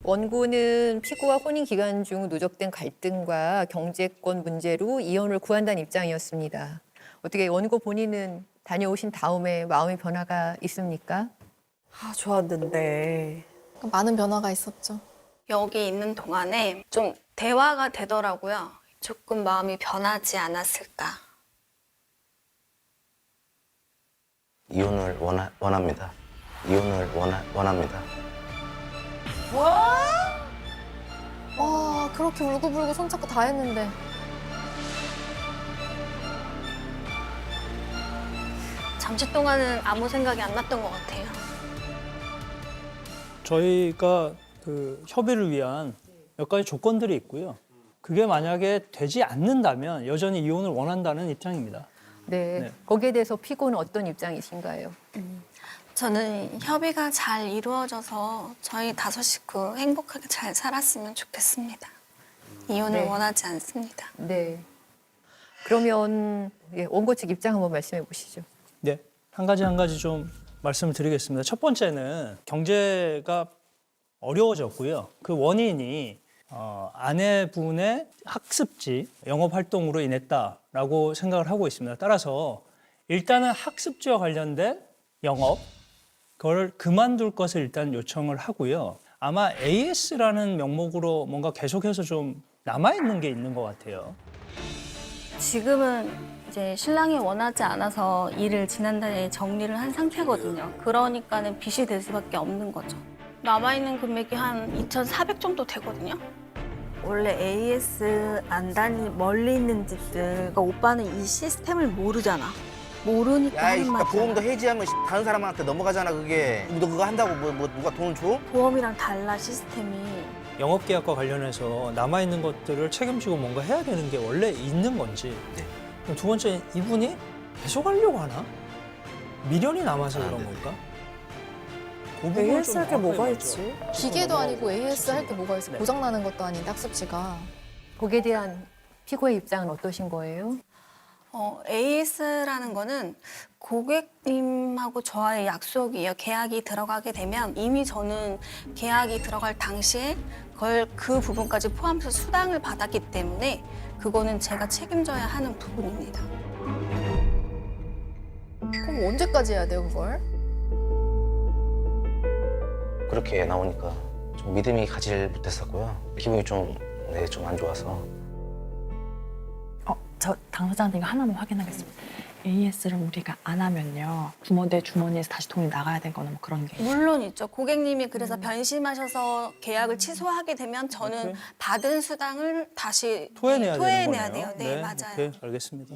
원고는 피고와 혼인 기간 중 누적된 갈등과 경제권 문제로 이혼을 구한다는 입장이었습니다. 어떻게 원고 본인은 다녀오신 다음에 마음의 변화가 있습니까? 아, 좋았는데. 많은 변화가 있었죠. 여기 있는 동안에 좀 대화가 되더라고요. 조금 마음이 변하지 않았을까. 이혼을 원합니다. 이혼을 원합니다. 와, 그렇게 울고불고 손잡고 다 했는데. 잠시 동안은 아무 생각이 안 났던 것 같아요. 저희가 그 협의를 위한 몇 가지 조건들이 있고요. 그게 만약에 되지 않는다면 여전히 이혼을 원한다는 입장입니다. 네. 네. 거기에 대해서 피고는 어떤 입장이신가요? 저는 협의가 잘 이루어져서 저희 5 식구 행복하게 잘 살았으면 좋겠습니다. 이혼을 네. 원하지 않습니다. 네. 그러면 원고 측 입장 한번 말씀해 보시죠. 네, 한 가지 좀 말씀을 드리겠습니다. 첫 번째는 경제가 어려워졌고요. 그 원인이 아내분의 학습지, 영업 활동으로 인했다라고 생각을 하고 있습니다. 따라서 일단은 학습지와 관련된 영업, 그걸 그만둘 것을 일단 요청을 하고요. 아마 AS라는 명목으로 뭔가 계속해서 좀 남아있는 게 있는 것 같아요. 지금은 이제 신랑이 원하지 않아서 일을 지난달에 정리를 한 상태거든요. 그러니까는 빚이 될 수밖에 없는 거죠. 남아있는 금액이 한 2,400 정도 되거든요. 원래 AS 안 멀리 있는 집들. 그러니까 오빠는 이 시스템을 모르잖아. 모르니까 야, 이 하는 말이야. 보험도 해지하면 다른 사람한테 넘어가잖아, 그게. 너 그거 한다고 뭐 누가 돈을 줘? 보험이랑 달라 시스템이. 영업계약과 관련해서 남아있는 것들을 책임지고 뭔가 해야 되는 게 원래 있는 건지. 네. 그럼 두 번째, 이분이 계속 하려고 하나? 미련이 남아서 그런 네네. 건가? 그 부분을 좀 AS 할 게 뭐가 정확하게 있지? 기계도 아니고 AS 할 게 뭐가 있어. 네. 고장나는 것도 아닌데 학습지가. 거기에 대한 피고의 입장은 어떠신 거예요? AS라는 거는 고객님하고 저와의 약속이에요. 계약이 들어가게 되면 이미 저는 계약이 들어갈 당시에 그 부분까지 포함해서 수당을 받았기 때문에 그거는 제가 책임져야 하는 부분입니다. 그럼 언제까지 해야 돼요, 그걸? 그렇게 나오니까 좀 믿음이 가질 못했었고요. 기분이 좀 안 좋아서. 저 당사자한테 이거 하나만 확인하겠습니다. AS를 우리가 안 하면요. 부모들 주머니에서 다시 돈이 나가야 되거나 뭐 그런 게. 물론 있죠. 고객님이 그래서 변심하셔서 계약을 취소하게 되면 저는 오케이. 받은 수당을 다시 토해내야 되는 거네요. 돼요. 네, 맞아요. 오케이, 알겠습니다.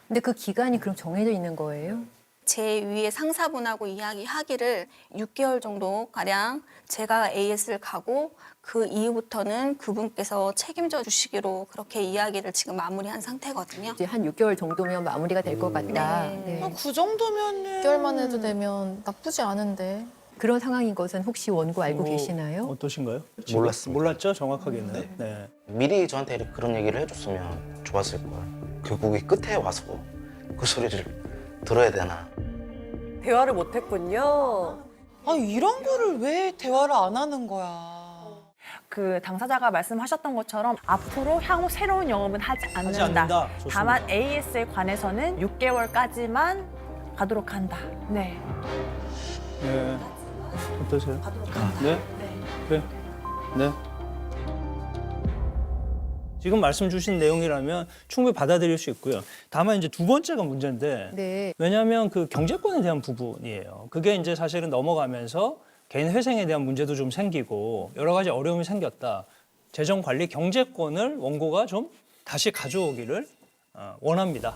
근데 그 기간이 그럼 정해져 있는 거예요? 제 위에 상사분하고 이야기하기를 6개월 정도 가량 제가 AS를 가고 그 이후부터는 그분께서 책임져 주시기로 그렇게 이야기를 지금 마무리한 상태거든요. 이제 한 6개월 정도면 마무리가 될 것 같다. 네. 네. 그 정도면은. 6개월만 해도 되면 나쁘지 않은데. 그런 상황인 것은 혹시 원고 알고 계시나요? 어떠신가요? 몰랐습니다. 몰랐죠, 정확하게는. 네. 미리 저한테 그런 얘기를 해줬으면 좋았을 거야. 결국 이 끝에 와서 그 소리를 들어야 되나. 대화를 못 했군요. 아, 이런 거를 왜 대화를 안 하는 거야? 그 당사자가 말씀하셨던 것처럼 앞으로 향후 새로운 영업은 하지 않는다. 않는다. 좋습니다. 다만 AS에 관해서는 6개월까지만 가도록 한다. 네. 네. 어떠세요? 네? 네. 네. 지금 말씀 주신 내용이라면 충분히 받아들일 수 있고요. 다만 이제 두 번째가 문제인데 네. 왜냐하면 그 경제권에 대한 부분이에요. 그게 이제 사실은 넘어가면서 개인 회생에 대한 문제도 좀 생기고 여러 가지 어려움이 생겼다. 재정 관리 경제권을 원고가 좀 다시 가져오기를 원합니다.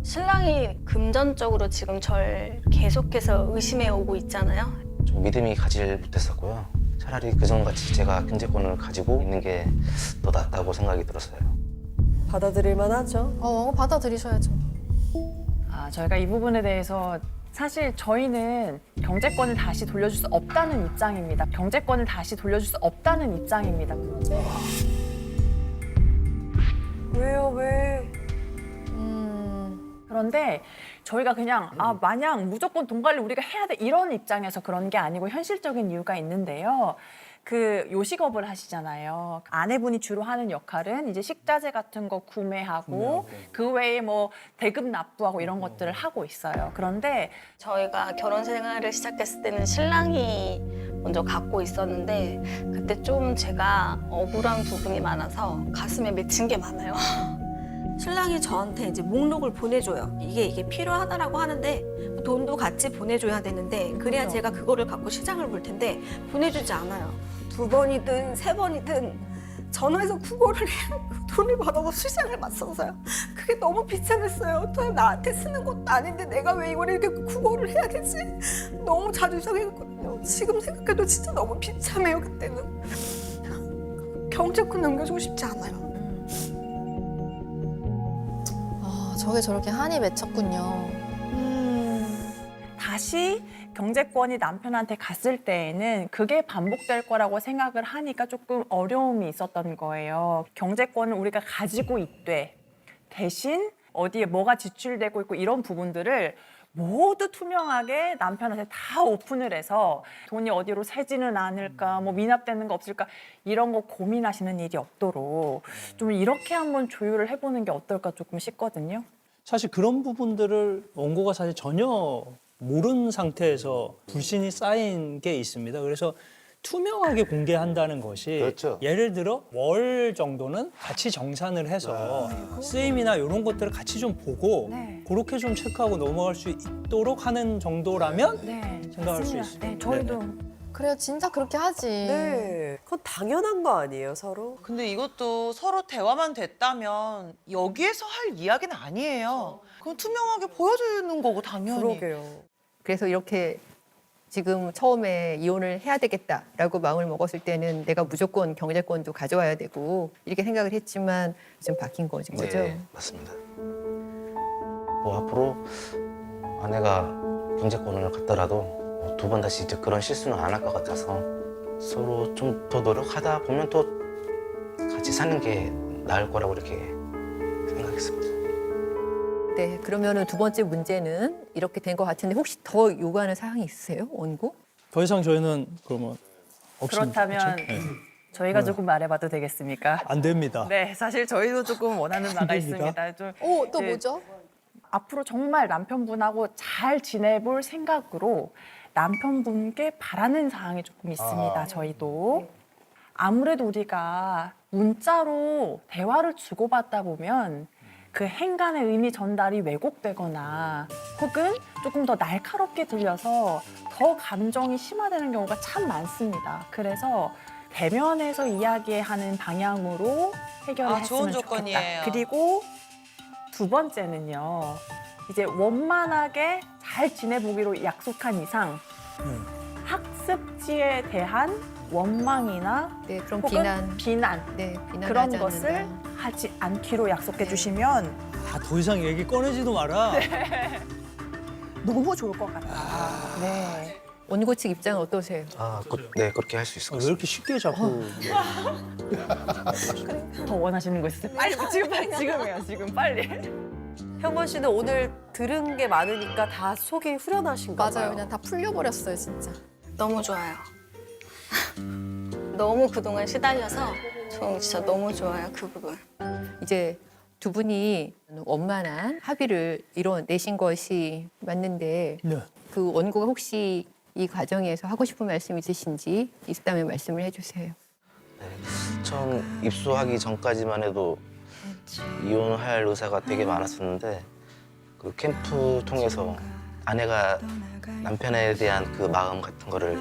신랑이 금전적으로 지금 절 계속해서 의심해 오고 있잖아요. 좀 믿음이 가질 못했었고요. 차라리 그전같이 제가 경제권을 가지고 있는 게 더 낫다고 생각이 들었어요. 받아들일 만하죠. 받아들이셔야죠. 저희가 이 부분에 대해서 사실 저희는 경제권을 다시 돌려줄 수 없다는 입장입니다. 경제권을 다시 돌려줄 수 없다는 입장입니다. 왜요, 왜? 그런데 저희가 그냥 마냥 무조건 돈 관리 우리가 해야 돼 이런 입장에서 그런 게 아니고 현실적인 이유가 있는데요. 그 요식업을 하시잖아요. 아내분이 주로 하는 역할은 이제 식자재 같은 거 구매하고 그 외에 뭐 대금 납부하고 이런 것들을 하고 있어요. 그런데 저희가 결혼 생활을 시작했을 때는 신랑이 먼저 갖고 있었는데 그때 좀 제가 억울한 부분이 많아서 가슴에 맺힌 게 많아요. 신랑이 저한테 이제 목록을 보내줘요. 이게 필요하다라고 하는데 돈도 같이 보내줘야 되는데 그래야 제가 그거를 갖고 시장을 볼 텐데 보내주지 않아요. 2번이든 3번이든 전화해서 구걸을 해야 그 돈을 받아서 시장을 맞서서요. 그게 너무 비참했어요. 또 나한테 쓰는 것도 아닌데 내가 왜 이걸 이렇게 구걸을 해야 되지? 너무 자주적이었거든요. 지금 생각해도 진짜 너무 비참해요. 그때는 경제권 넘겨주고 싶지 않아요. 저게 저렇게 한이 맺혔군요. 다시 경제권이 남편한테 갔을 때에는 그게 반복될 거라고 생각을 하니까 조금 어려움이 있었던 거예요. 경제권을 우리가 가지고 있되 대신 어디에 뭐가 지출되고 있고 이런 부분들을 모두 투명하게 남편한테 다 오픈을 해서 돈이 어디로 새지는 않을까, 뭐 미납되는 거 없을까 이런 거 고민하시는 일이 없도록 좀 이렇게 한번 조율을 해보는 게 어떨까 조금 싶거든요. 사실 그런 부분들을 원고가 사실 전혀 모르는 상태에서 불신이 쌓인 게 있습니다. 그래서 투명하게 공개한다는 것이 그렇죠. 예를 들어 월 정도는 같이 정산을 해서 쓰임이나 이런 것들을 같이 좀 보고 네. 그렇게 좀 체크하고 넘어갈 수 있도록 하는 정도라면 네, 생각할 수 맞습니다. 있습니다. 네, 저희도 그래요, 진짜 그렇게 하지. 네, 그건 당연한 거 아니에요, 서로? 근데 이것도 서로 대화만 됐다면 여기에서 할 이야기는 아니에요. 그럼 투명하게 보여주는 거고 당연히. 그러게요. 그래서 이렇게 지금 처음에 이혼을 해야 되겠다라고 마음을 먹었을 때는 내가 무조건 경제권도 가져와야 되고 이렇게 생각을 했지만 좀 바뀐 거죠. 네, 맞습니다. 뭐 앞으로 아내가 경제권을 갖더라도 2번 다시 이제 그런 실수는 안 할 것 같아서 서로 좀 더 노력하다 보면 또 같이 사는 게 나을 거라고 이렇게 생각했습니다. 네, 그러면은 2번째 문제는 이렇게 된 것 같은데 혹시 더 요구하는 사항이 있으세요, 원고? 더 이상 저희는 그러면 없습니다. 그렇다면 그렇죠? 네. 저희가 조금 말해봐도 되겠습니까? 안 됩니다. 네, 사실 저희도 조금 원하는 바가 됩니다. 있습니다. 좀 또 네. 뭐죠? 앞으로 정말 남편분하고 잘 지내볼 생각으로 남편분께 바라는 사항이 조금 있습니다. 저희도 아무래도 우리가 문자로 대화를 주고받다 보면 그 행간의 의미 전달이 왜곡되거나 혹은 조금 더 날카롭게 들려서 더 감정이 심화되는 경우가 참 많습니다. 그래서 대면에서 이야기하는 방향으로 해결을 좋은 했으면 조건이에요. 좋겠다. 그리고 2번째는요. 이제 원만하게 잘 지내보기로 약속한 이상 학습지에 대한 원망이나 네, 그럼 혹은 비난 네, 비난하지 그런 않는다. 것을 하지 않기로 약속해 주시면 더 이상 얘기 꺼내지도 마라. 너무 좋을 것 같아요. 네. 원고 측 입장은 어떠세요? 네, 그렇게 할 수 있을 것 왜 같습니다. 이렇게 쉽게 자꾸 더 원하시는 거 있으세요? 빨리 지금이에요. 지금 빨리. 현건 씨는 오늘 들은 게 많으니까 다 속이 후련하신가 봐요. 맞아요, 그냥 다 풀려버렸어요, 진짜. 너무 좋아요. 너무 그동안 시달려서 저는 진짜 너무 좋아요, 그 부분. 이제 2분이 원만한 합의를 이뤄내신 것이 맞는데 네. 그 원고가 혹시 이 과정에서 하고 싶은 말씀 있으신지 있다면 말씀을 해주세요. 처음 입수하기 전까지만 해도 이혼할 의사가 되게 많았었는데 그 캠프 통해서 아내가 남편에 대한 그 마음 같은 거를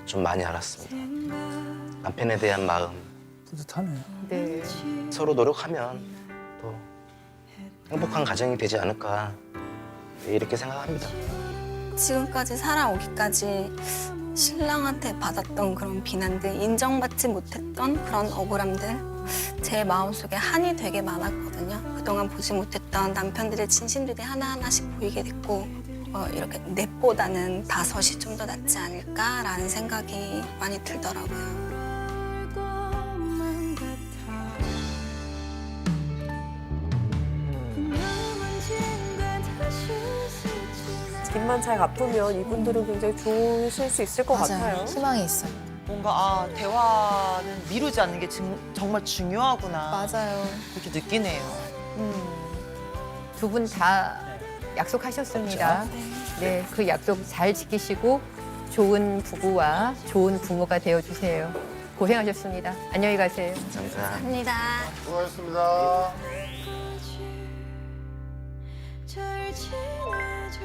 좀 많이 알았습니다. 남편에 대한 마음, 뿌듯하네. 네. 서로 노력하면 또 행복한 가정이 되지 않을까 이렇게 생각합니다. 지금까지 살아오기까지 신랑한테 받았던 그런 비난들, 인정받지 못했던 그런 억울함들, 제 마음속에 한이 되게 많았거든요. 그동안 보지 못했던 남편들의 진심들이 하나하나씩 보이게 됐고 이렇게 넷보다는 5이 좀 더 낫지 않을까라는 생각이 많이 들더라고요. 빚만 잘 갚으면 이분들은 굉장히 좋으실 수 있을 것 같아요. 맞아요. 희망이 있어요. 뭔가 대화는 미루지 않는 게 정말 중요하구나. 맞아요. 그렇게 느끼네요. 두 분 다 약속하셨습니다. 네, 그 약속 잘 지키시고 좋은 부부와 좋은 부모가 되어주세요. 고생하셨습니다. 안녕히 가세요. 감사합니다. 합니다. 수고하셨습니다. 절 지내줘